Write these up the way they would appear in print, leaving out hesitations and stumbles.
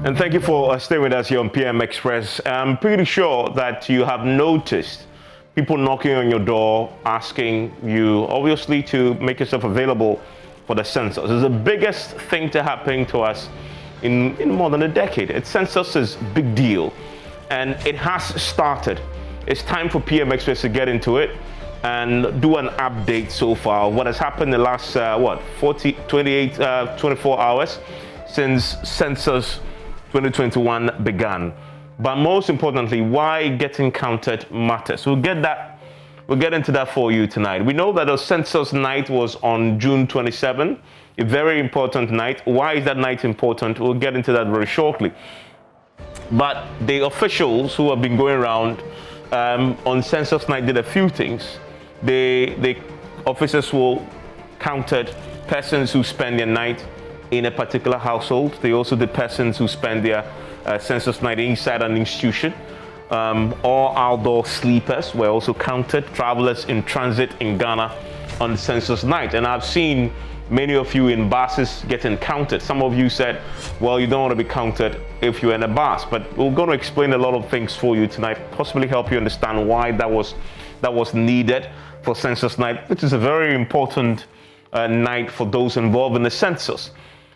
And thank you for staying with us here on PM Express. I'm pretty sure that you have noticed people knocking on your door, asking you, obviously, to make yourself available for the census. It's the biggest thing to happen to us in more than a decade. It's census is a big deal, and it has started. It's time for PM Express to get into it and do an update so far. What has happened in the last, 24 hours since census 2021 began. But most importantly, why getting counted matters. We'll get into that for you tonight. We know that the census night was on June 27, a very important night. Why is that night important? We'll get into that very shortly. But the officials who have been going around on census night did a few things. The officers will counted persons who spend their night in a particular household. They also did persons who spend their census night inside an institution. All outdoor sleepers were also counted. Travelers in transit in Ghana on census night. And I've seen many of you in buses getting counted. Some of you said, well, you don't want to be counted if you're in a bus. But we're going to explain a lot of things for you tonight, possibly help you understand why that was needed for census night, which is a very important night for those involved in the census.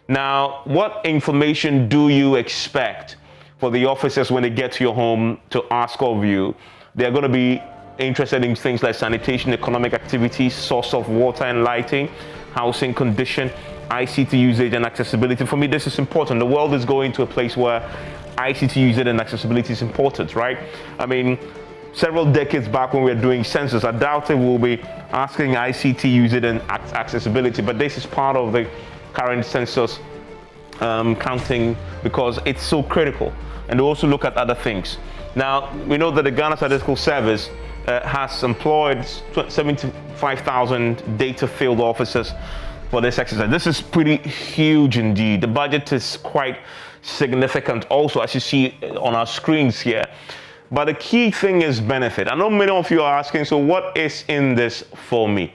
Now, what information do you expect for the officers when they get to your home to ask of you? They're going to be interested in things like sanitation, economic activities, source of water and lighting, housing condition, ICT usage and accessibility. For me, this is important. The world is going to a place where ICT usage and accessibility is important, right? I mean, several decades back when we were doing census, I doubt it will be asking ICT usage and accessibility, but this is part of the current census counting because it's so critical. And they also look at other things. Now, we know that the Ghana Statistical Service has employed 75,000 data field officers for this exercise. This is pretty huge indeed. The budget is quite significant also, as you see on our screens here. But the key thing is benefit. I know many of you are asking, so what is in this for me?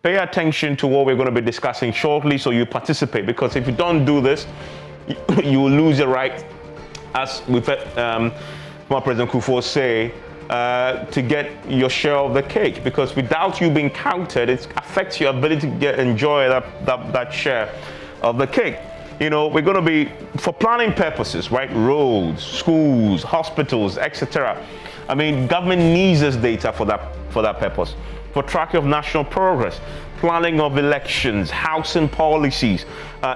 Pay attention to what we're going to be discussing shortly so you participate, because if you don't do this, you will lose your right, as we've heard former President Kufuor say, to get your share of the cake, because without you being counted, it affects your ability to enjoy that share of the cake. You know, we're going to be, for planning purposes, right? Roads, schools, hospitals, etc. I mean, government needs this data for that purpose. For tracking of national progress, planning of elections, housing policies.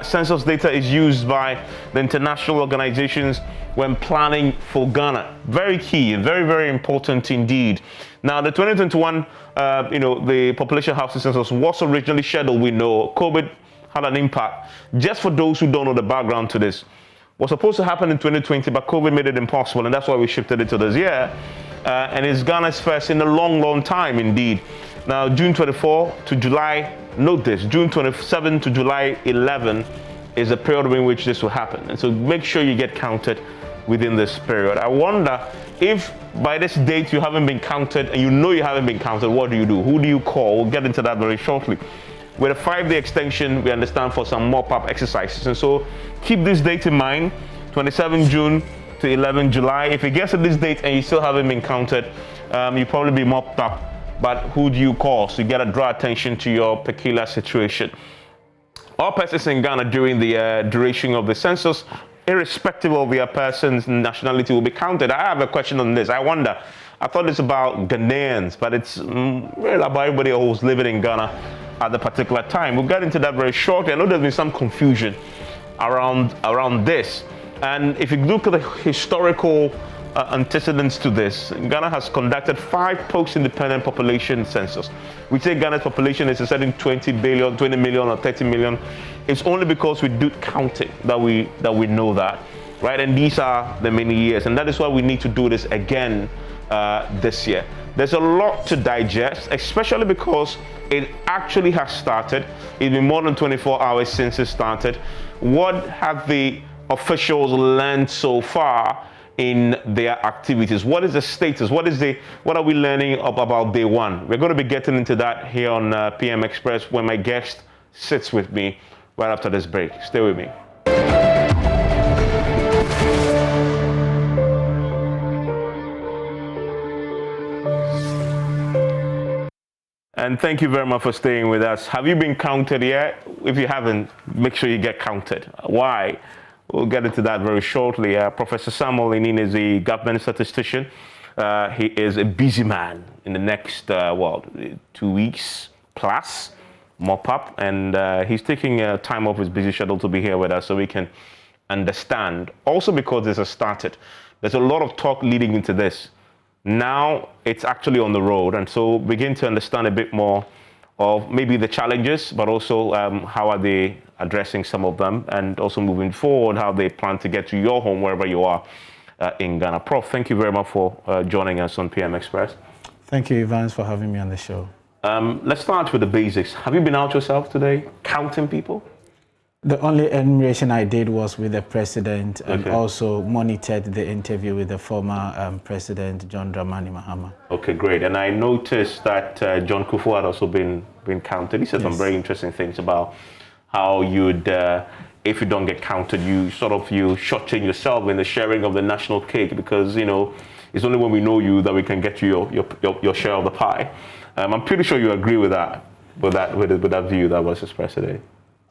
Census data is used by the international organizations when planning for Ghana. Very key and very, very important indeed. Now, the 2021, the population housing census was originally scheduled. We know COVID had an impact. Just for those who don't know the background to this, was supposed to happen in 2020, but COVID made it impossible, and that's why we shifted it to this year. And it's Ghana's first in a long, long time indeed. Now, June 24 to July, note this, June 27 to July 11 is the period in which this will happen. And so make sure you get counted within this period. I wonder if by this date you haven't been counted and you know you haven't been counted, what do you do? Who do you call? We'll get into that very shortly. With a 5-day extension, we understand, for some mop-up exercises. And so keep this date in mind, 27 June to 11 July. If it gets to this date and you still haven't been counted, you'll probably be mopped up. But who do you call? So you got to draw attention to your peculiar situation. All persons in Ghana during the duration of the census, irrespective of their person's nationality, will be counted. I have a question on this. I wonder, I thought it's about Ghanaians, but it's really about everybody who's living in Ghana at the particular time. We'll get into that very shortly. I know there's been some confusion around this. And if you look at the historical antecedents to this, Ghana has conducted 5 post-independent population census. We say Ghana's population is a certain 20 million or 30 million. It's only because we do counting that we know that, right? And these are the many years, and that is why we need to do this again this year. There's a lot to digest, especially because it actually has started. It's been more than 24 hours since it started. What have the officials learned so far in their activities? What is the status? What are we learning about day one? We're going to be getting into that here on PM Express, where my guest sits with me right after this break. Stay with me. And thank you very much for staying with us. Have you been counted yet? If you haven't, make sure you get counted. Why? We'll get into that very shortly. Professor Samuel Inin is a government statistician. He is a busy man in the next, 2 weeks plus, mop up. And he's taking time off his busy schedule to be here with us so we can understand. Also because this has started. There's a lot of talk leading into this. Now it's actually on the road, and so begin to understand a bit more of maybe the challenges, but also how are they addressing some of them, and also moving forward, how they plan to get to your home wherever you are in Ghana. Prof, thank you very much for joining us on PM Express. Thank you, Evans, for having me on the show. Let's start with the basics. Have you been out yourself today, counting people? The only enumeration I did was with the president, and also monitored the interview with the former president, John Dramani Mahama. Okay, great. And I noticed that John Kufuor had also been counted. He said some very interesting things about how you'd, if you don't get counted, you shortchange yourself in the sharing of the national cake, because, you know, it's only when we know you that we can get you your share of the pie. I'm pretty sure you agree with that view that was expressed today.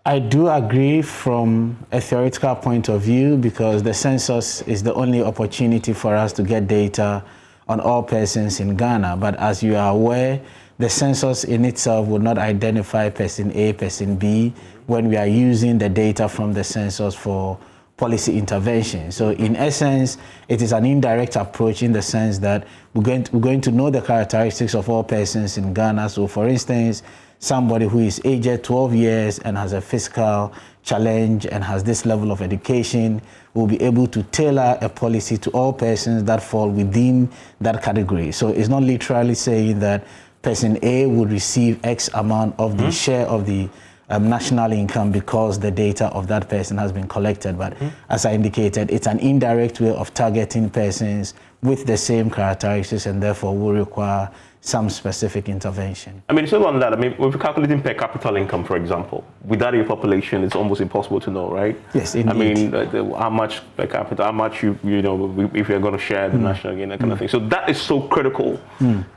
I do agree from a theoretical point of view, because the census is the only opportunity for us to get data on all persons in Ghana. But as you are aware, the census in itself will not identify person A, person B, when we are using the data from the census for policy intervention. So in essence, it is an indirect approach in the sense that we're going to know the characteristics of all persons in Ghana. So for instance, somebody who is aged 12 years and has a physical challenge and has this level of education will be able to tailor a policy to all persons that fall within that category. So it's not literally saying that person A would receive X amount of the share of the national income because the data of that person has been collected. But as I indicated, it's an indirect way of targeting persons with the same characteristics, and therefore will require some specific intervention. I mean, so on that, I mean, if we're calculating per capita income, for example, without a population, it's almost impossible to know, right? Yes, indeed. I mean, how much per capita, how much you know, if you're going to share the national gain, that kind of thing. So that is so critical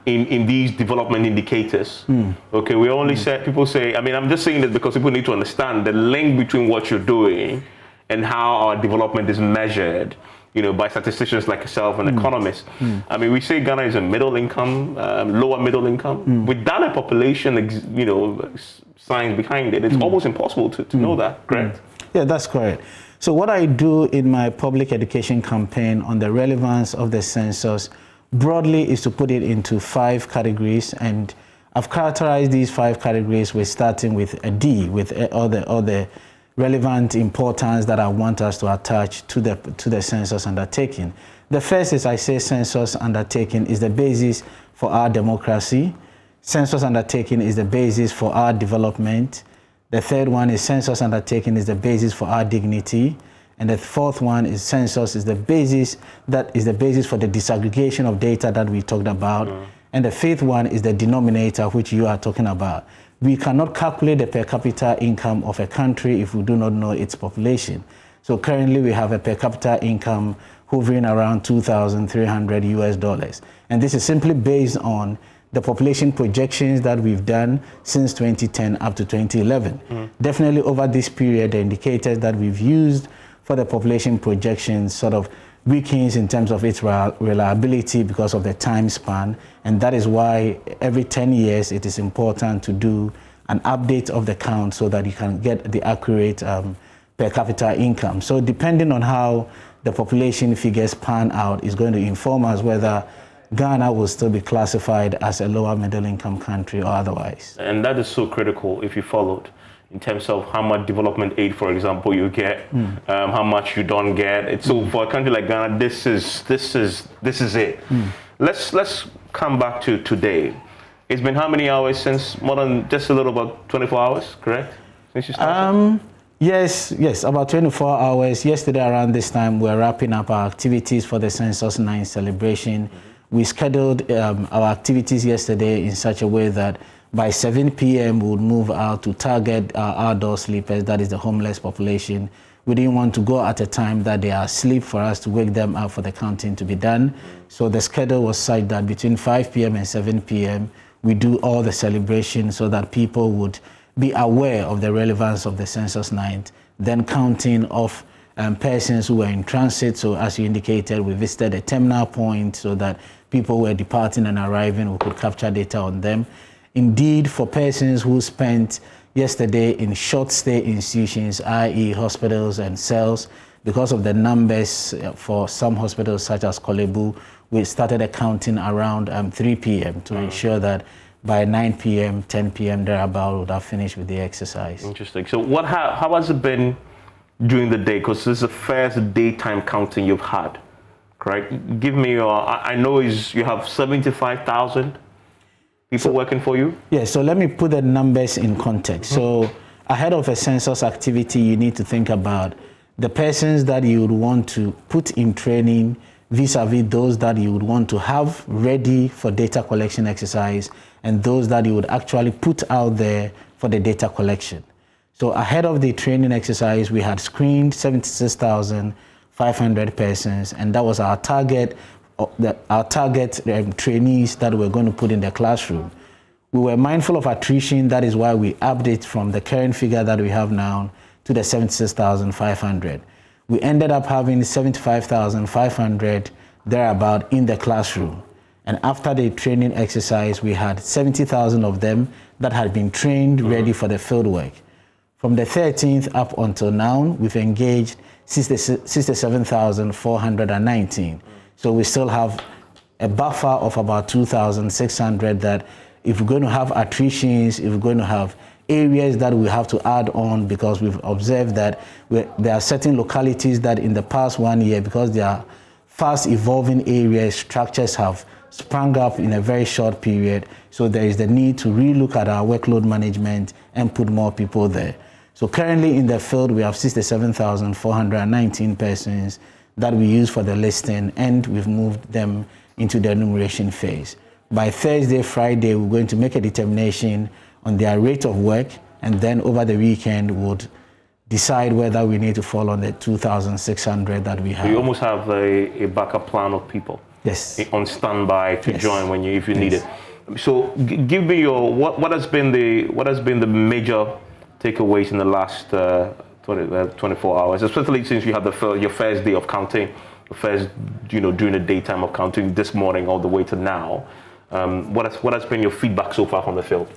in these development indicators. Okay, we only say, people say, I mean, I'm just saying this because people need to understand the link between what you're doing and how our development is measured, you know, by statisticians like yourself and economists. I mean, we say Ghana is a middle income, lower middle income. Without a population, you know, science behind it, it's almost impossible to know that, correct? Yeah, that's correct. So what I do in my public education campaign on the relevance of the census broadly is to put it into 5 categories, and I've characterized these 5 categories with starting with a D, with all the relevant importance that I want us to attach to the census undertaking. The first is, I say, census undertaking is the basis for our democracy. Census undertaking is the basis for our development. The third one is census undertaking is the basis for our dignity. And the fourth one is census is the basis for the disaggregation of data that we talked about. And the fifth one is the denominator, which you are talking about. We cannot calculate the per capita income of a country if we do not know its population. So currently we have a per capita income hovering around $2,300 US. And this is simply based on the population projections that we've done since 2010 up to 2011. Definitely over this period, the indicators that we've used for the population projections sort of weakens in terms of its reliability because of the time span, and that is why every 10 years it is important to do an update of the count so that you can get the accurate per capita income. So depending on how the population figures pan out is going to inform us whether Ghana will still be classified as a lower middle income country or otherwise. And that is so critical if you followed, in terms of how much development aid, for example, you get, how much you don't get. It's so for a country like Ghana, this is it. Let's come back to today. It's been how many hours since? More than just a little about 24 hours, correct? Since you started? Yes, about 24 hours. Yesterday around this time, we're wrapping up our activities for the Census 9 celebration. We scheduled our activities yesterday in such a way that by 7 p.m. we would move out to target our outdoor sleepers, that is the homeless population. We didn't want to go at a time that they are asleep for us to wake them up for the counting to be done. So the schedule was such that between 5 p.m. and 7 p.m. we do all the celebrations so that people would be aware of the relevance of the census night, then counting of persons who were in transit. So as you indicated, we visited a terminal point so that people were departing and arriving, we could capture data on them. Indeed, for persons who spent yesterday in short stay institutions, i.e. hospitals and cells, because of the numbers for some hospitals such as Kolebu, we started accounting around 3 p.m. to ensure that by 9 p.m., 10 p.m. thereabout, we would have finished with the exercise. Interesting. So how has it been during the day? Because this is the first daytime counting you've had, correct? Give me your, I know you have 75,000 people working for you? Yeah, so let me put the numbers in context. So ahead of a census activity, you need to think about the persons that you would want to put in training vis-a-vis those that you would want to have ready for data collection exercise and those that you would actually put out there for the data collection. So ahead of the training exercise, we had screened 76,500 persons, and that was our target, trainees that we're going to put in the classroom. We were mindful of attrition. That is why we update from the current figure that we have now to the 76,500. We ended up having 75,500 thereabout in the classroom. And after the training exercise, we had 70,000 of them that had been trained, ready for the field work. From the 13th up until now, we've engaged 67,419. So we still have a buffer of about 2,600 that if we're going to have attritions, if we're going to have areas that we have to add on, because we've observed that there are certain localities that in the past 1 year, because they are fast evolving areas, structures have sprung up in a very short period. So there is the need to relook at our workload management and put more people there. So currently in the field, we have 67,419 persons that we use for the listing, and we've moved them into the enumeration phase. By Thursday, Friday, we're going to make a determination on their rate of work, and then over the weekend would decide whether we need to fall on the 2,600 that we have. So you almost have a backup plan of people, yes, on standby to join when if you need it. So give me your what has been the major takeaways in the last 24 hours, especially since you had your first day of counting, the first during the daytime of counting this morning all the way to now. What has been your feedback so far from the field?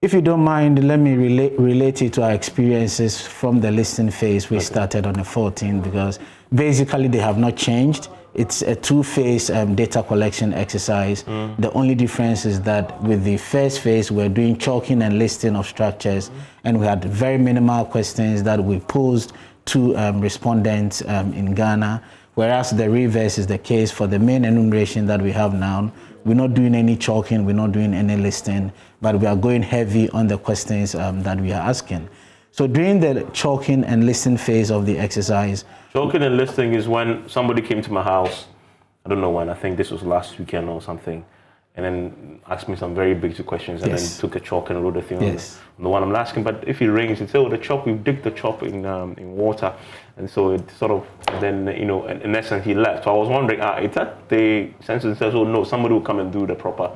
If you don't mind, let me relate it to our experiences from the listing phase we started on the 14th, because basically they have not changed. It's a two-phase data collection exercise. The only difference is that with the first phase, we're doing chalking and listing of structures, and we had very minimal questions that we posed to respondents in Ghana, whereas the reverse is the case for the main enumeration that we have now. We're not doing any chalking, we're not doing any listing, but we are going heavy on the questions that we are asking. So during the chalking and listing phase of the exercise... Chalking and listing is when somebody came to my house, I don't know when, I think this was last weekend or something, and then asked me some very basic questions, and then took a chalk and wrote a thing on the one I'm asking. But if it rings, it's, oh, the chalk, we dipped the chalk in water. And so it sort of, then, in essence, he left. So I was wondering, is that the census says, oh, no, somebody will come and do the proper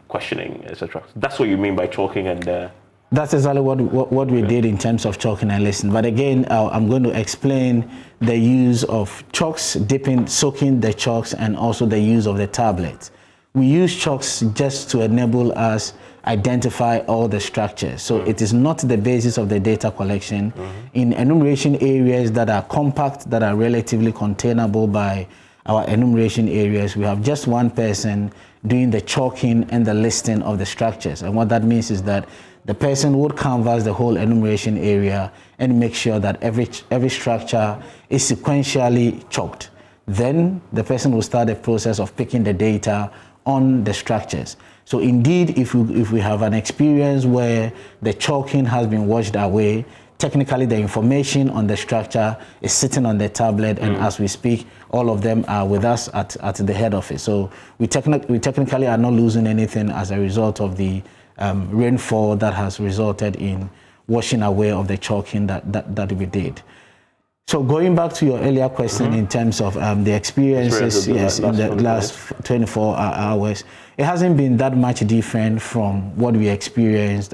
questioning, etc. That's what you mean by chalking and... That's exactly what we did in terms of chalking and listing. But again, I'm going to explain the use of chalks, soaking the chalks, and also the use of the tablets. We use chalks just to enable us identify all the structures. So it is not the basis of the data collection. In enumeration areas that are compact, that are relatively containable by our enumeration areas, we have just one person doing the chalking and the listing of the structures. And what that means is that the person would canvass the whole enumeration area and make sure that every structure is sequentially chalked. Then the person will start the process of picking the data on the structures. So indeed, if we have an experience where the chalking has been washed away, technically the information on the structure is sitting on the tablet, and as we speak, all of them are with us at the head office. So we technically are not losing anything as a result of the rainfall that has resulted in washing away of the chalking that we did. So going back to your earlier question in terms of the experiences, yes, in the last 24 hours, it hasn't been that much different from what we experienced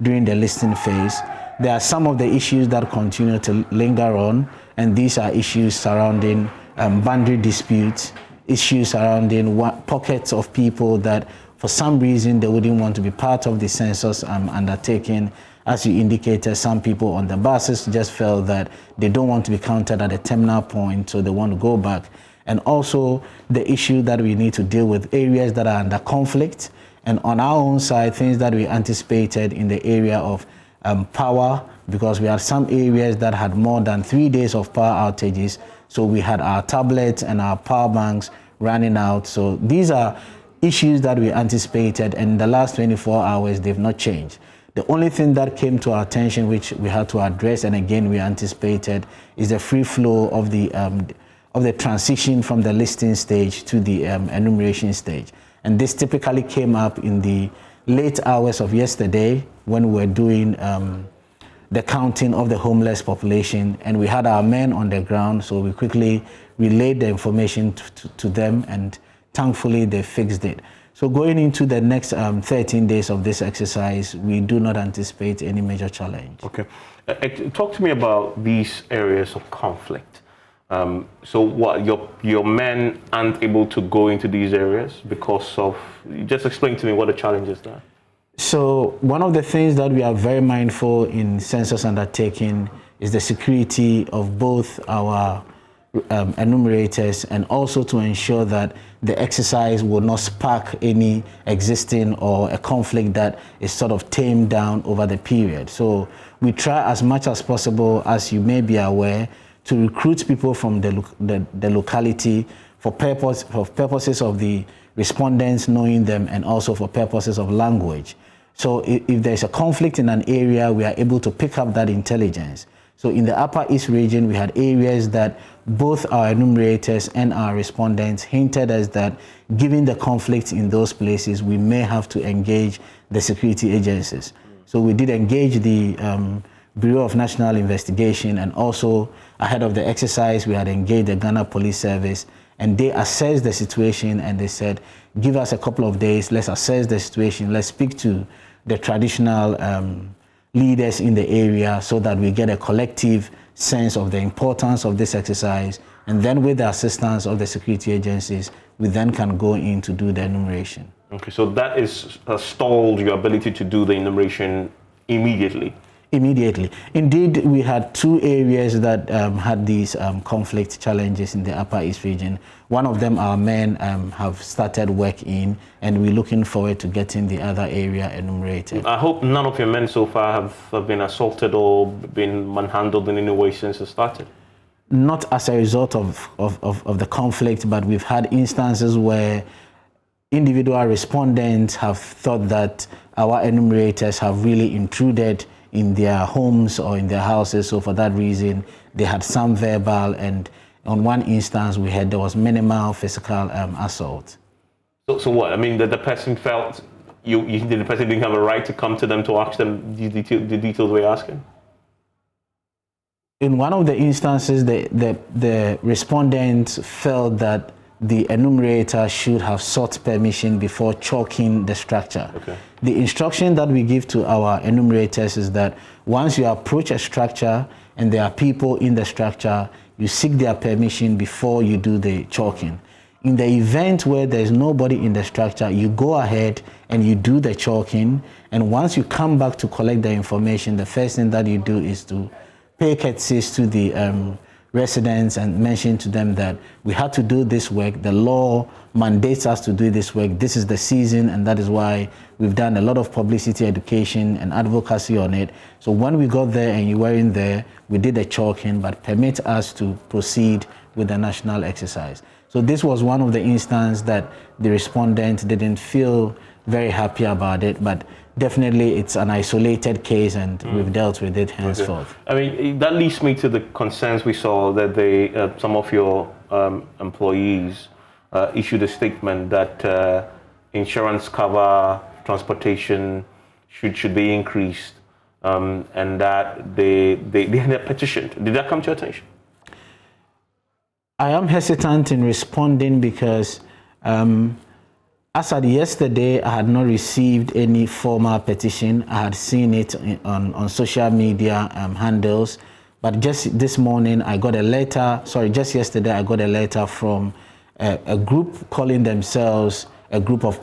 during the listing phase. There are some of the issues that continue to linger on, and these are issues surrounding boundary disputes, issues surrounding pockets of people that for some reason they wouldn't want to be part of the census undertaking. As you indicated, some people on the buses just felt that they don't want to be counted at a terminal point, so they want to go back. And also the issue that we need to deal with, areas that are under conflict. And on our own side, things that we anticipated in the area of power, because we had some areas that had more than 3 days of power outages. So we had our tablets and our power banks running out. So these are issues that we anticipated, and in the last 24 hours, they've not changed. The only thing that came to our attention, which we had to address, and again we anticipated, is the free flow of the transition from the listing stage to the enumeration stage. And this typically came up in the late hours of yesterday when we were doing the counting of the homeless population, and we had our men on the ground, so we quickly relayed the information to them, and thankfully they fixed it. So going into the next 13 days of this exercise, we do not anticipate any major challenge. Okay. Talk to me about these areas of conflict. So what, your men aren't able to go into these areas because of, just explain to me what the challenge is there. So one of the things that we are very mindful in census undertaking is the security of both our enumerators, and also to ensure that the exercise will not spark any existing or a conflict that is sort of tamed down over the period. So we try as much as possible, as you may be aware, to recruit people from the locality for purposes of the respondents knowing them, and also for purposes of language. So if there's a conflict in an area, we are able to pick up that intelligence. So in the Upper East region, we had areas that both our enumerators and our respondents hinted us that given the conflict in those places, we may have to engage the security agencies. So we did engage the Bureau of National Investigation, and also ahead of the exercise, we had engaged the Ghana Police Service, and they assessed the situation, and they said, give us a couple of days, let's assess the situation, let's speak to the traditional leaders in the area so that we get a collective sense of the importance of this exercise, and then with the assistance of the security agencies, we then can go in to do the enumeration. Okay, so that is stalled your ability to do the enumeration immediately? Immediately. Indeed, we had two areas that had these conflict challenges in the Upper East region. One of them our men have started work in, and we're looking forward to getting the other area enumerated. I hope none of your men so far have been assaulted or been manhandled in any way since it started. Not as a result of the conflict, but we've had instances where individual respondents have thought that our enumerators have really intruded in their homes or in their houses, so for that reason they had some verbal, and on one instance we had there was minimal physical assault. So what? I mean, the person felt the person didn't have a right to come to them to ask them the details we're asking? In one of the instances, the respondents felt that the enumerator should have sought permission before chalking the structure. Okay. The instruction that we give to our enumerators is that once you approach a structure and there are people in the structure, you seek their permission before you do the chalking. In the event where there's nobody in the structure, you go ahead and you do the chalking, and once you come back to collect the information, the first thing that you do is to pay courtesies to the residents and mention to them that we had to do this work. The law mandates us to do this work. This is the season, and that is why we've done a lot of publicity, education, and advocacy on it. So when we got there and you weren't there, we did the chalking, but permit us to proceed with the national exercise. So this was one of the instances that the respondent didn't feel very happy about it, but definitely it's an isolated case, and we've dealt with it henceforth. Okay. I mean, that leads me to the concerns we saw that some of your employees issued a statement that insurance cover, transportation should be increased and that they had petitioned. Did that come to your attention? I am hesitant in responding because as at yesterday, I had not received any formal petition. I had seen it on social media handles, but just this morning I got a letter, just yesterday I got a letter from a group calling themselves a group of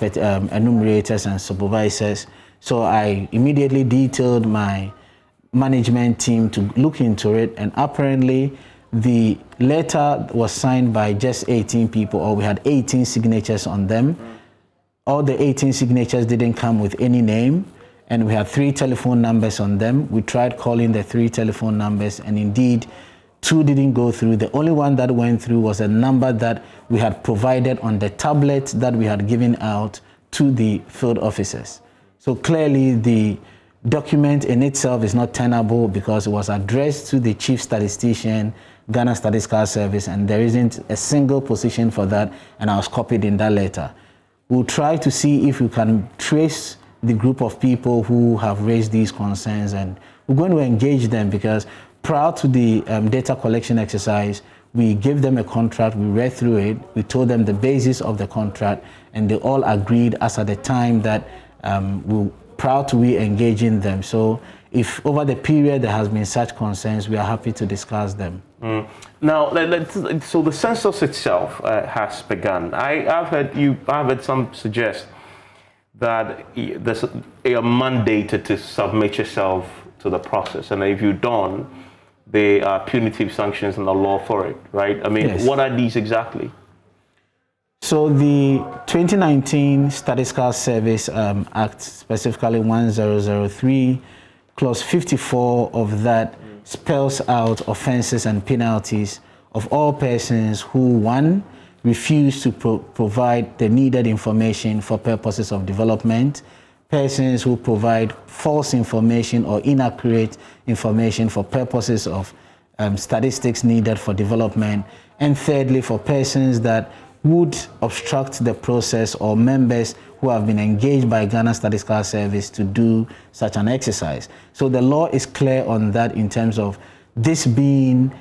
enumerators and supervisors. So I immediately detailed my management team to look into it, and apparently the letter was signed by just 18 people, or we had 18 signatures on them. All the 18 signatures didn't come with any name, and we had 3 telephone numbers on them. We tried calling the 3 telephone numbers, and indeed 2 didn't go through. The only one that went through was a number that we had provided on the tablet that we had given out to the field officers. So clearly the document in itself is not tenable because it was addressed to the chief statistician, Ghana Statistical Service, and there isn't a single position for that, and I was copied in that letter. We'll try to see if we can trace the group of people who have raised these concerns, and we're going to engage them because prior to the data collection exercise, we gave them a contract, we read through it, we told them the basis of the contract, and they all agreed as at the time that we're proud to be engaging them. So if over the period there has been such concerns, we are happy to discuss them. Now, so the census itself has begun. I've heard some suggest that you are mandated to submit yourself to the process, and if you don't, there are punitive sanctions in the law for it, right? I mean, yes. What are these exactly? So the 2019 Statistical Service Act, specifically 1003, Clause 54 of that spells out offenses and penalties of all persons who, 1, refuse to provide the needed information for purposes of development, persons who provide false information or inaccurate information for purposes of statistics needed for development, and thirdly, for persons that would obstruct the process or members who have been engaged by Ghana Statistical Service to do such an exercise. So the law is clear on that in terms of this being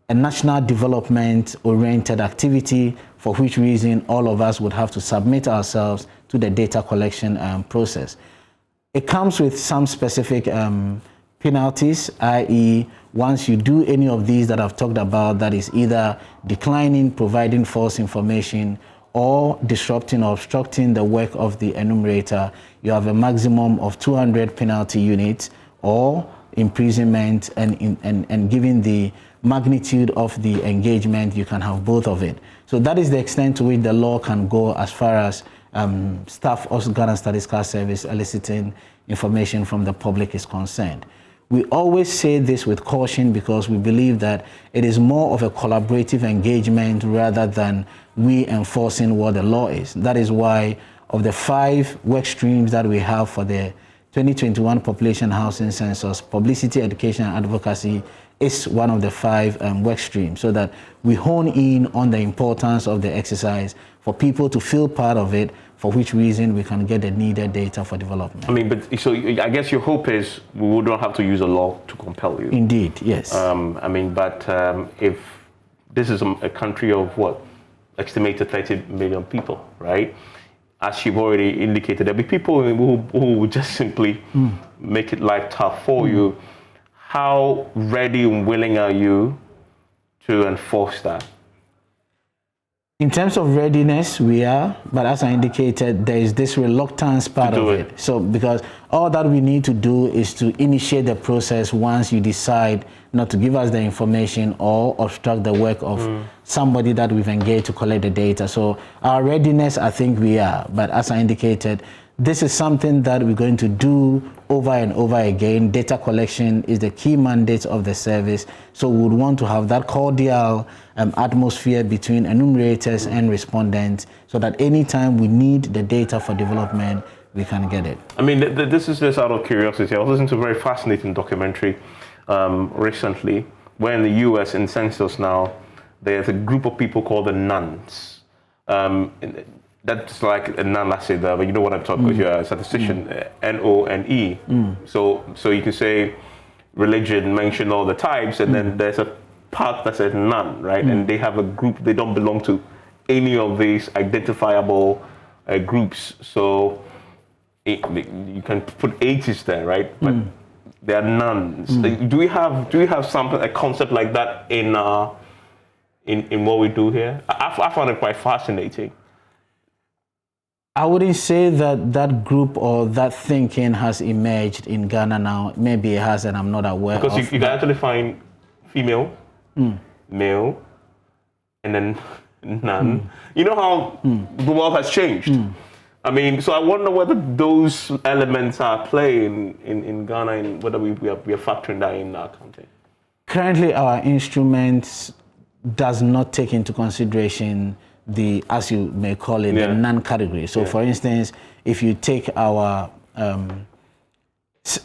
a national development-oriented activity, for which reason all of us would have to submit ourselves to the data collection process. It comes with some specific penalties, i.e., once you do any of these that I've talked about, that is either declining, providing false information, or disrupting or obstructing the work of the enumerator, you have a maximum of 200 penalty units, or imprisonment, and given the magnitude of the engagement, you can have both of it. So that is the extent to which the law can go as far as staff of Ghana Statistical Service eliciting information from the public is concerned. We always say this with caution because we believe that it is more of a collaborative engagement rather than we enforcing what the law is. That is why of the 5 work streams that we have for the 2021 Population Housing Census, publicity, education, and advocacy is one of the 5 work streams, so that we hone in on the importance of the exercise for people to feel part of it, for which reason we can get the needed data for development. I mean, but so I guess your hope is we would not have to use a law to compel you. Indeed, yes. I mean, but if this is a country of what, estimated 30 million people, right? As you've already indicated, there'll be people who would just simply make it life tough for you. How ready and willing are you to enforce that? In terms of readiness, we are, but as I indicated, there is this reluctance part of it. So because all that we need to do is to initiate the process once you decide not to give us the information or obstruct the work of somebody that we've engaged to collect the data. So our readiness, I think we are, but as I indicated, this is something that we're going to do over and over again. Data collection is the key mandate of the service. So we would want to have that cordial atmosphere between enumerators and respondents so that anytime we need the data for development, we can get it. I mean, this is just out of curiosity. I was listening to a very fascinating documentary recently where in the US, in Census now, there's a group of people called the nuns. That's like a non, let's say, but you know what I'm talking about. You're a statistician, N-O-N-E. So you can say religion, mention all the types, and then there's a part that says none, right? And they have a group, they don't belong to any of these identifiable groups. So you can put atheists there, right? But there are none. Do we have something, a concept like that in what we do here? I found it quite fascinating. I wouldn't say that that group or that thinking has emerged in Ghana now. Maybe it has, and I'm not aware of. Because you can actually find female, male, and then none. You know how the world has changed. I mean, so I wonder whether those elements are playing in Ghana, and whether we are factoring that in our country. Currently, our instruments does not take into consideration the, as you may call it, the non-category. So, for instance, if you take our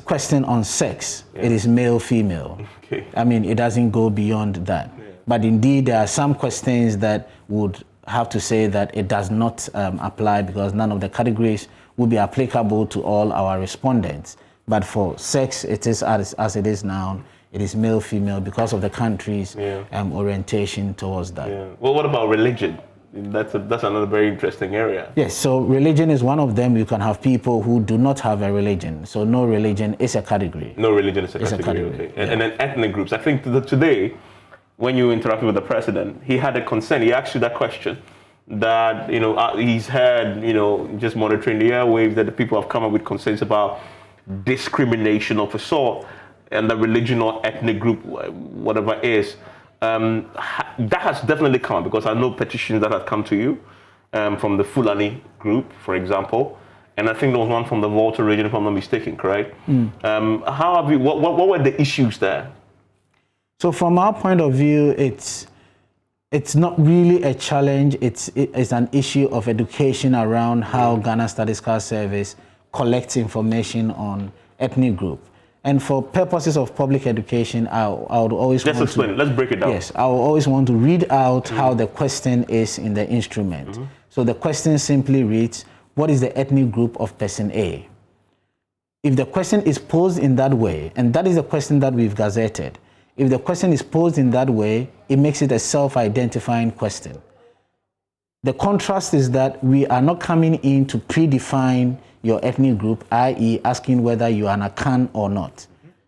question on sex, it is male, female. Okay. I mean, it doesn't go beyond that. But indeed, there are some questions that would have to say that it does not apply because none of the categories will be applicable to all our respondents. But for sex, it is as it is now. It is male, female because of the country's orientation towards that. Yeah. Well, what about religion? That's another very interesting area. Yes, so religion is one of them. You can have people who do not have a religion. So no religion is a category. No religion is a category. Okay. And then ethnic groups. I think today, when you interacted with the president, he had a concern. He asked you that question that, he's had, just monitoring the airwaves, that the people have come up with concerns about discrimination of a sort and the religion or ethnic group, whatever it is. That has definitely come because I know petitions that have come to you from the Fulani group, for example, and I think there was one from the Volta region, if I'm not mistaken, correct? How have you? What were the issues there? So from our point of view, it's not really a challenge. It's an issue of education around how Ghana Statistical Service collects information on ethnic group. And for purposes of public education, I would always Let's explain it. Let's break it down. Yes, I will always want to read out how the question is in the instrument. So the question simply reads, what is the ethnic group of person A? If the question is posed in that way, and that is the question that we've gazetted, if the question is posed in that way, it makes it a self-identifying question. The contrast is that we are not coming in to predefine your ethnic group, i.e. asking whether you are an Akan or not,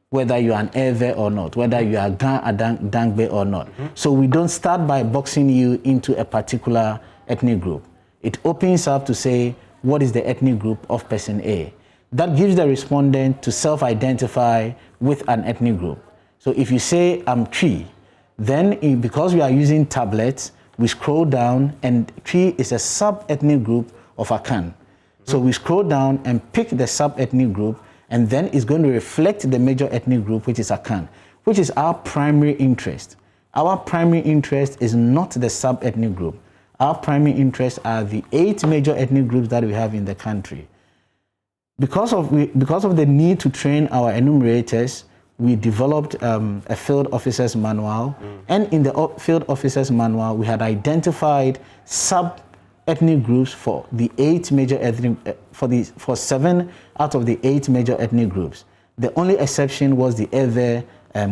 whether you are an Ewe or not, whether you are Dangbe or not. So we don't start by boxing you into a particular ethnic group. It opens up to say, what is the ethnic group of person A? That gives the respondent to self-identify with an ethnic group. So if you say, I'm Tree, then because we are using tablets, we scroll down, and Tree is a sub-ethnic group of Akan. So we scroll down and pick the sub-ethnic group, and then it's going to reflect the major ethnic group, which is Akan, which is our primary interest. Our primary interest is not the sub-ethnic group. Our primary interests are the 8 major ethnic groups that we have in the country. Because of the need to train our enumerators, we developed a field officer's manual, and in the field officer's manual, we had identified sub-ethnic groups for the 8 major ethnic, for 7 out of the 8 major ethnic groups. The only exception was the Ewe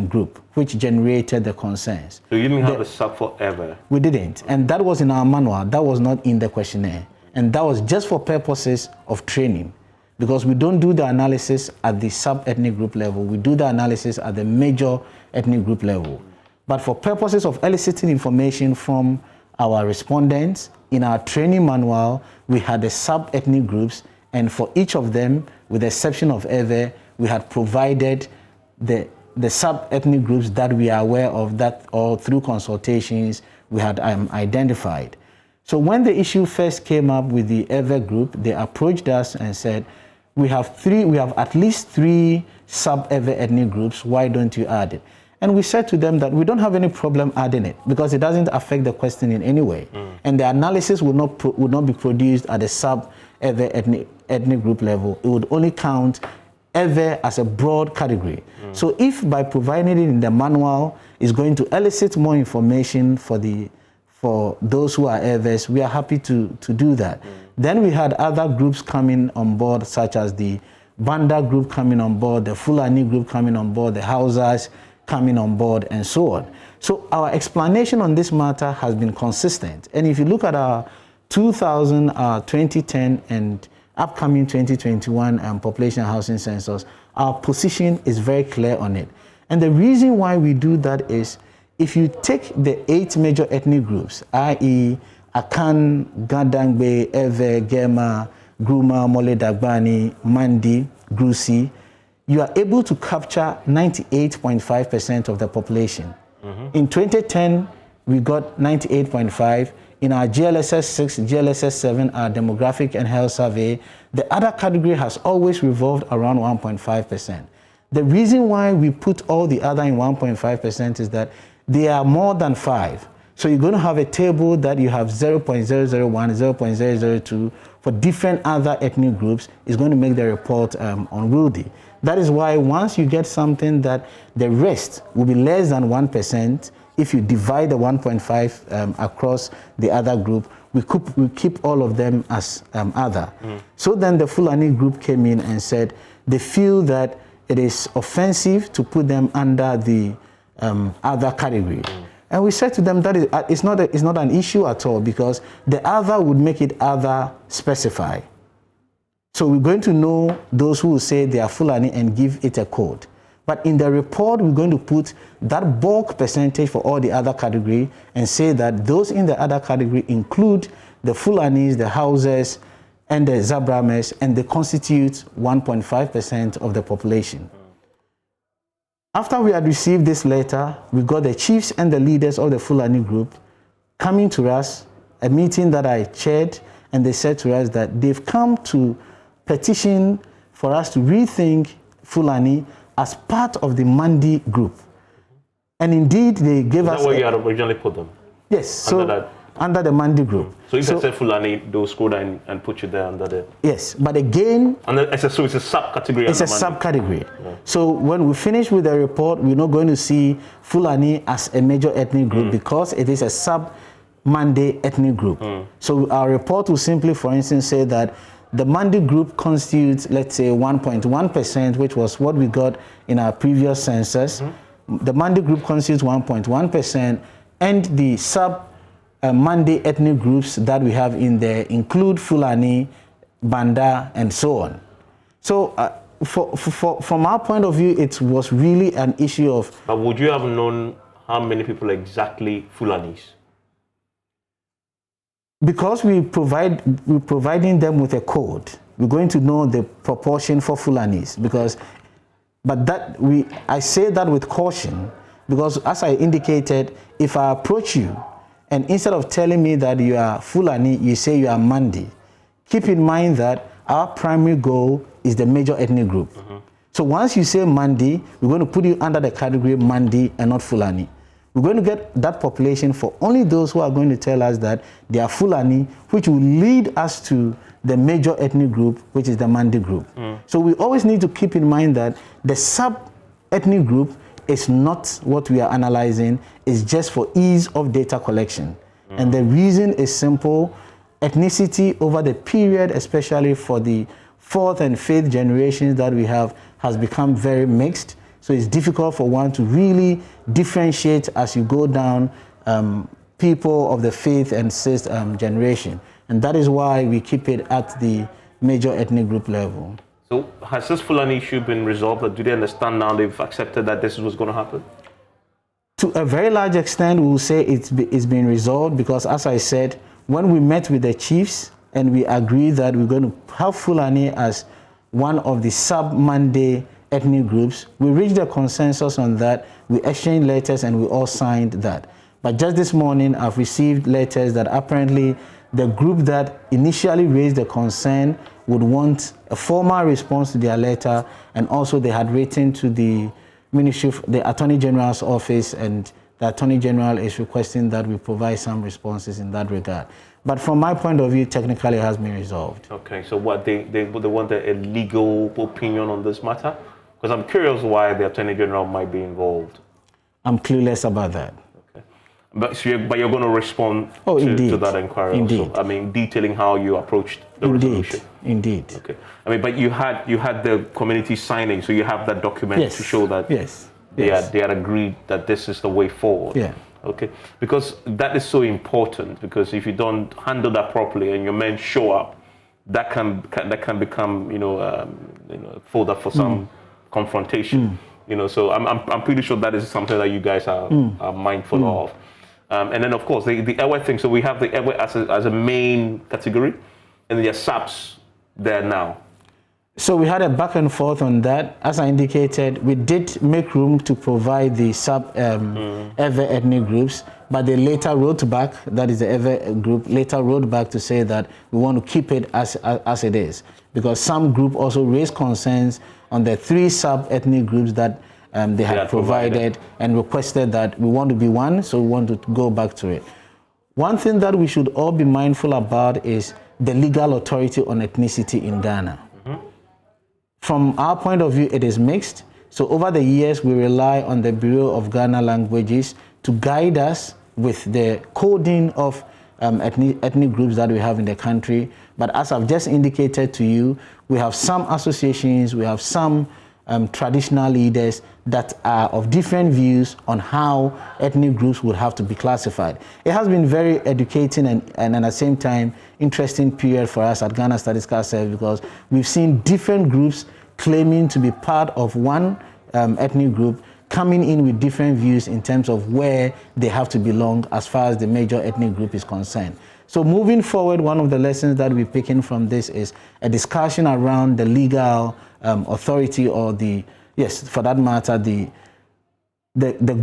group, which generated the concerns. So you didn't have a sub for Ewe? We didn't, and that was in our manual. That was not in the questionnaire, and that was just for purposes of training. Because we don't do the analysis at the sub-ethnic group level, we do the analysis at the major ethnic group level. But for purposes of eliciting information from our respondents, in our training manual, we had the sub-ethnic groups, and for each of them, with the exception of Ewe, we had provided the sub-ethnic groups that we are aware of, that or through consultations we had identified. So when the issue first came up with the Ewe group, they approached us and said, we have at least 3 sub-Ewe ethnic groups, why don't you add it? And we said to them that we don't have any problem adding it because it doesn't affect the question in any way. And the analysis would not be produced at the sub-Ewe ethnic group level. It would only count Ewe as a broad category. So if by providing it in the manual is going to elicit more information for for those who are averse, we are happy to do that. Then we had other groups coming on board, such as the Banda group coming on board, the Fulani group coming on board, the Hausas coming on board, and so on. So our explanation on this matter has been consistent. And if you look at our 2010 and upcoming 2021 population housing census, our position is very clear on it. And the reason why we do that is, if you take the 8 major ethnic groups, i.e. Akan, Gadangbe, Ewe, Gema, Gruma, Mole Dagbani, Mandi, Grusi, you are able to capture 98.5% of the population. In 2010, we got 98.5. In our GLSS 6, GLSS 7, our demographic and health survey, the other category has always revolved around 1.5%. The reason why we put all the other in 1.5% is that they are more than 5. So you're going to have a table that you have 0.001, 0.002 for different other ethnic groups. Is going to make the report unwieldy. That is why once you get something that the rest will be less than 1%, if you divide the 1.5 across the other group, we keep all of them as other. So then the Fulani group came in and said they feel that it is offensive to put them under the other category. And we said to them that it's not an issue at all, because the other would make it other specify. So we're going to know those who will say they are Fulani and give it a code. But in the report, we're going to put that bulk percentage for all the other category and say that those in the other category include the Fulanis, the Hausas, and the Zabrames, and they constitute 1.5% of the population. After we had received this letter, we got the chiefs and the leaders of the Fulani group coming to us, a meeting that I chaired, and they said to us that they've come to petition for us to rethink Fulani as part of the Mandi group. And indeed, they gave us... Is that where you had originally put them? Yes, Under the Mandi group. So if I say Fulani, they'll scroll down and put you there under the... Yes, but again... So it's a subcategory. It's a subcategory. Yeah. So when we finish with the report, we're not going to see Fulani as a major ethnic group because it is a sub-Mandi ethnic group. So our report will simply, for instance, say that the Mandi group constitutes, let's say, 1.1%, which was what we got in our previous census. The Mandi group constitutes 1.1%, and the sub-Mandi ethnic groups that we have in there include Fulani, Banda, and so on. So from our point of view, it was really an issue of... But would you have known how many people exactly Fulanis? Because we're providing them with a code, we're going to know the proportion for Fulanis. I say that with caution, because as I indicated, if I approach you and instead of telling me that you are Fulani, you say you are Mandi, keep in mind that our primary goal is the major ethnic group. So once you say Mandi, we're going to put you under the category Mandi and not Fulani. We're going to get that population for only those who are going to tell us that they are Fulani, which will lead us to the major ethnic group, which is the Mandi group. So we always need to keep in mind that the sub-ethnic group is not what we are analyzing, it's just for ease of data collection. And the reason is simple. Ethnicity over the period, especially for the 4th and 5th generations that we have, has become very mixed. So it's difficult for one to really differentiate as you go down people of the 5th and 6th generation. And that is why we keep it at the major ethnic group level. So has this Fulani issue been resolved? Or do they understand now, they've accepted that this is what's going to happen? To a very large extent, we will say it's been resolved, because as I said, when we met with the chiefs and we agreed that we're going to have Fulani as one of the sub-Mandi ethnic groups, we reached a consensus on that. We exchanged letters and we all signed that. But just this morning, I've received letters that apparently the group that initially raised the concern would want a formal response to their letter, and also they had written to the Ministry of the Attorney General's office, and the Attorney General is requesting that we provide some responses in that regard. But from my point of view, technically it has been resolved. Okay, so what they want a legal opinion on this matter? Because I'm curious why the Attorney General might be involved. I'm clueless about that. Okay. But you're going to respond to that inquiry Indeed. also. I mean, detailing how you approached the resolution. Indeed. Okay. I mean, but you had the community signing, so you have that document to show that they had agreed that this is the way forward. Yeah. Okay. Because that is so important. Because if you don't handle that properly and your men show up, that can become fodder for some confrontation. So I'm pretty sure that is something that you guys are mindful of. And then, of course, the airway thing. So we have the airway as a main category, and there are subs there now. So we had a back and forth on that. As I indicated, we did make room to provide the ever ethnic groups, but they later wrote back, that is the ever group, later wrote back to say that we want to keep it as it is, because some group also raised concerns on the 3 sub-ethnic groups that they had provided and requested that we want to be one, so we want to go back to it. One thing that we should all be mindful about is the legal authority on ethnicity in Ghana. From our point of view, it is mixed. So over the years, we rely on the Bureau of Ghana Languages to guide us with the coding of ethnic groups that we have in the country. But as I've just indicated to you, we have some associations, we have some traditional leaders that are of different views on how ethnic groups would have to be classified. It has been very educating and at the same time interesting period for us at Ghana Statistical Service, because we've seen different groups claiming to be part of one ethnic group coming in with different views in terms of where they have to belong as far as the major ethnic group is concerned. So moving forward, one of the lessons that we're picking from this is a discussion around the legal authority, or for that matter, the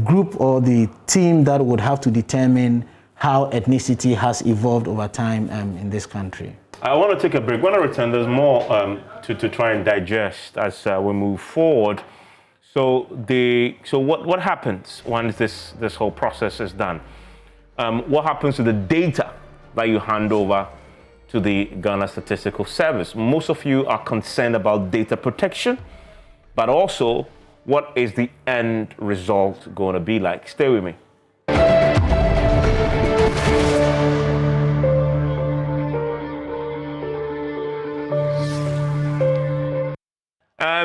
group or the team that would have to determine how ethnicity has evolved over time in this country. I want to take a break. When I return, there's more to try and digest as we move forward. So what happens once this whole process is done? What happens to the data that you hand over to the Ghana Statistical Service? Most of you are concerned about data protection, but also what is the end result going to be like? Stay with me.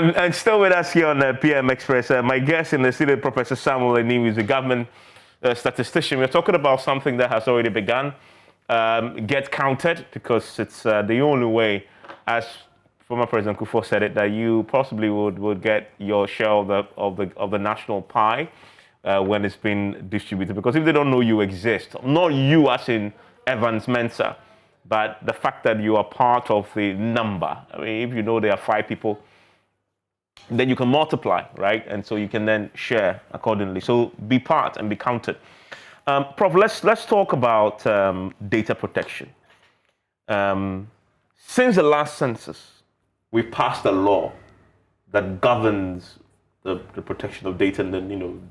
And still with us here on PM Express, my guest in the studio, Professor Samuel Anim, is a government statistician. We're talking about something that has already begun. Get counted, because it's the only way, as former President Kufuor said it, that you possibly would get your share of the national pie when it's been distributed. Because if they don't know you exist, not you as in Evans Mensah, but the fact that you are part of the number. I mean, if you know there are 5 people, then you can multiply, right? And so you can then share accordingly. So be part and be counted. Prof, let's talk about data protection. Since the last census, we passed a law that governs the protection of data and then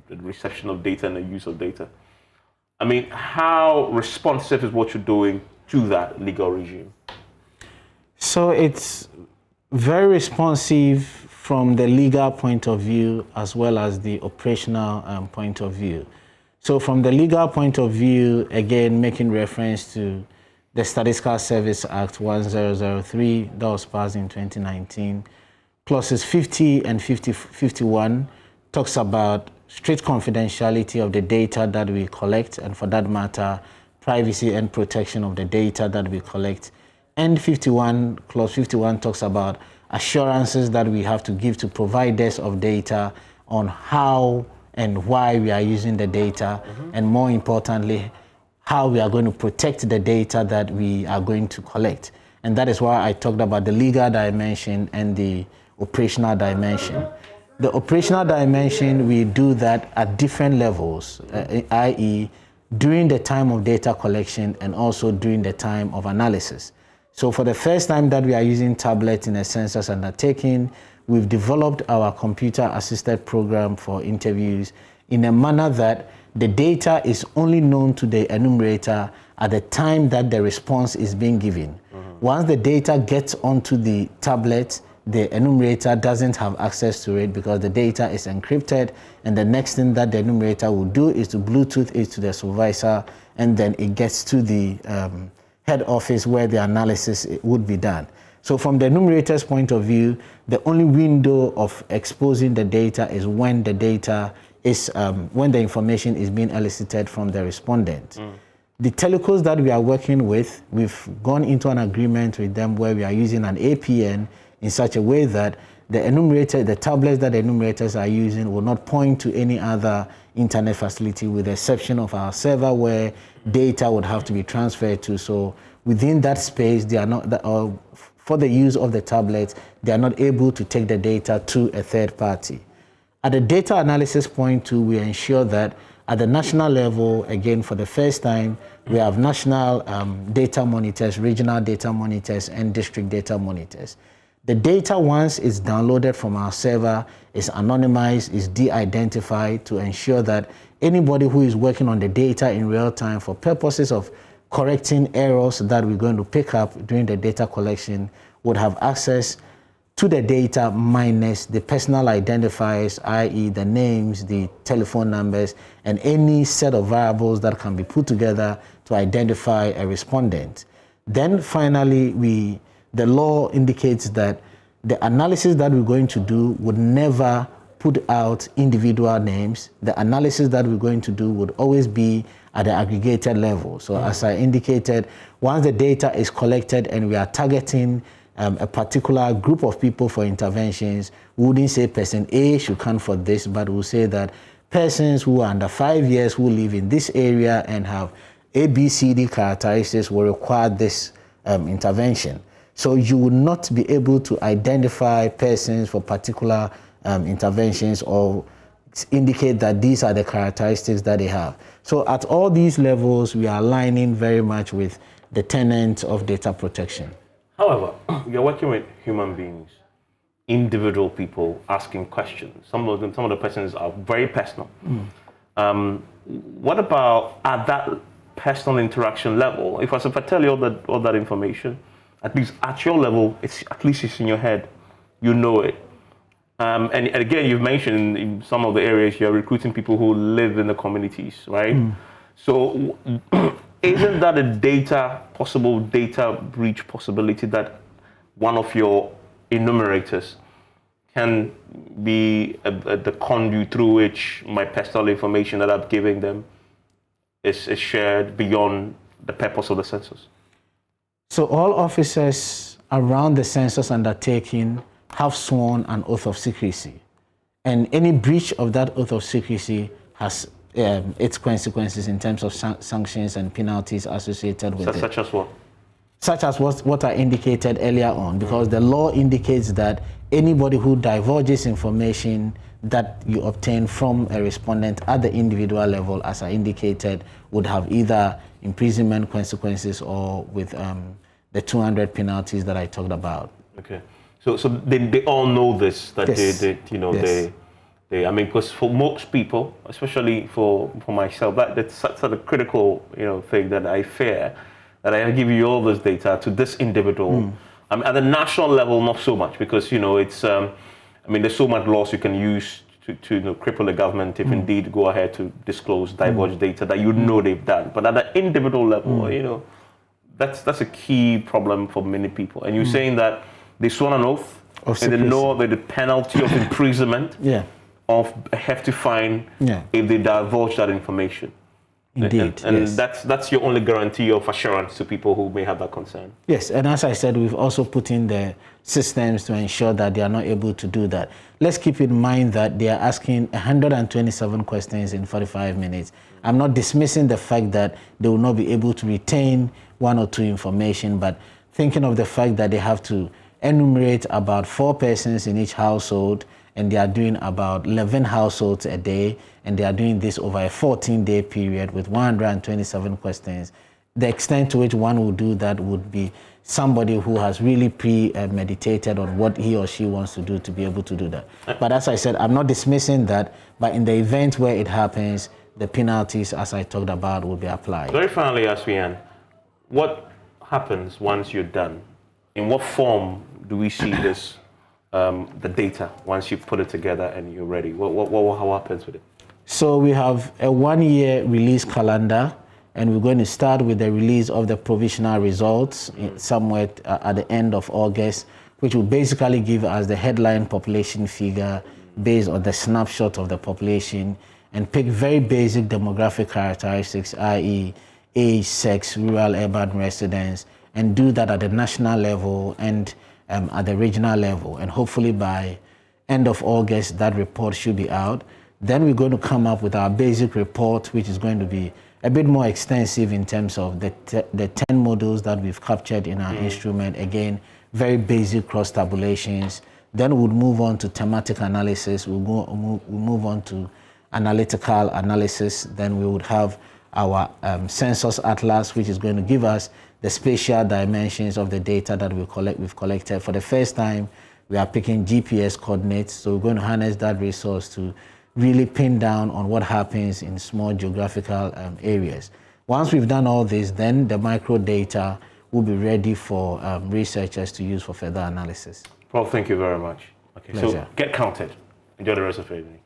the reception of data and the use of data. I mean, how responsive is what you're doing to that legal regime? So it's very responsive from the legal point of view as well as the operational point of view. So from the legal point of view, again, making reference to the Statistical Service Act 1003 that was passed in 2019, clauses 50 and 51 talks about strict confidentiality of the data that we collect, and for that matter, privacy and protection of the data that we collect. And clause 51 talks about assurances that we have to give to providers of data on how and why we are using the data, and more importantly, how we are going to protect the data that we are going to collect. And that is why I talked about the legal dimension and the operational dimension. The operational dimension, we do that at different levels, i.e. during the time of data collection and also during the time of analysis. So for the first time that we are using tablets in a census undertaking, we've developed our computer-assisted program for interviews in a manner that the data is only known to the enumerator at the time that the response is being given. Once the data gets onto the tablet, the enumerator doesn't have access to it because the data is encrypted, and the next thing that the enumerator will do is to Bluetooth it to the supervisor, and then it gets to the head office where the analysis would be done. So from the enumerator's point of view, the only window of exposing the data is when the data is, when the information is being elicited from the respondent. The telcos that we are working with, we've gone into an agreement with them where we are using an APN in such a way that the enumerator, the tablets that the enumerators are using will not point to any other internet facility with the exception of our server where data would have to be transferred to. So within that space, they are not, for the use of the tablets, they are not able to take the data to a third party. At the data analysis point too, we ensure that at the national level, again, for the first time, we have national data monitors, regional data monitors, and district data monitors. The data, once it's downloaded from our server, is anonymized, is de-identified to ensure that anybody who is working on the data in real time for purposes of correcting errors that we're going to pick up during the data collection would have access to the data minus the personal identifiers, i.e. the names, the telephone numbers, and any set of variables that can be put together to identify a respondent. Then finally, the law indicates that the analysis that we're going to do would never put out individual names. The analysis that we're going to do would always be at the aggregated level. So as I indicated, once the data is collected and we are targeting a particular group of people for interventions, we wouldn't say person A should count for this, but we'll say that persons who are under 5 years who live in this area and have ABCD characteristics will require this intervention. So you will not be able to identify persons for particular interventions or indicate that these are the characteristics that they have. So at all these levels, we are aligning very much with the tenets of data protection. However, you're working with human beings, individual people asking questions. Some of the questions are very personal. What about at that personal interaction level? If I tell you all that information, at least at your level, at least it's in your head, you know it. And again, you've mentioned in some of the areas you're recruiting people who live in the communities, right? So isn't that a possible data breach possibility that one of your enumerators can be the conduit through which my personal information that I'm giving them is shared beyond the purpose of the census? So all officers around the census undertaking have sworn an oath of secrecy. And any breach of that oath of secrecy has its consequences in terms of sanctions and penalties associated with it. Such as what? Such as what I indicated earlier on, because the law indicates that anybody who divulges information that you obtain from a respondent at the individual level, as I indicated, would have either imprisonment consequences or with the 200 penalties that I talked about. Okay. So they all know this, that yes. they I mean, because for most people, especially for myself, that's such a critical thing that I fear, that I give you all this data to this individual. I mean, at the national level, not so much, because it's I mean, there's so much laws you can use to cripple the government if indeed go ahead to disclose, divulge data that they've done. But at the individual level, that's a key problem for many people. And you're saying that they sworn an oath, and they know that the penalty of imprisonment, of a hefty fine, if they divulge that information. Indeed, and yes. that's your only guarantee of assurance to people who may have that concern. Yes, and as I said, we've also put in the systems to ensure that they are not able to do that. Let's keep in mind that they are asking 127 questions in 45 minutes. I'm not dismissing the fact that they will not be able to retain one or two information, but thinking of the fact that they have to enumerate about 4 persons in each household, and they are doing about 11 households a day, and they are doing this over a 14-day period with 127 questions. The extent to which one will do that would be somebody who has really premeditated on what he or she wants to do to be able to do that. But as I said, I'm not dismissing that, but in the event where it happens, the penalties, as I talked about, will be applied. Very finally, Asfian, what happens once you're done? In what form do we see this the data once you put it together and you're ready? What happens with it? So we have a 1-year release calendar, and we're going to start with the release of the provisional results somewhere at the end of August, which will basically give us the headline population figure based on the snapshot of the population, and pick very basic demographic characteristics, i.e. age, sex, rural, urban residents, and do that at the national level and at the regional level. And hopefully by end of August, that report should be out. Then we're going to come up with our basic report, which is going to be a bit more extensive in terms of the 10 models that we've captured in our instrument. Again, very basic cross tabulations. Then we'll move on to thematic analysis. We'll move on to analytical analysis. Then we would have our census atlas, which is going to give us the spatial dimensions of the data that we've collected. For the first time, we are picking GPS coordinates. So we're going to harness that resource to really pin down on what happens in small geographical areas. Once we've done all this, then the micro data will be ready for researchers to use for further analysis. Well, thank you very much. Okay, Pleasure. so get counted. Enjoy the rest of your evening.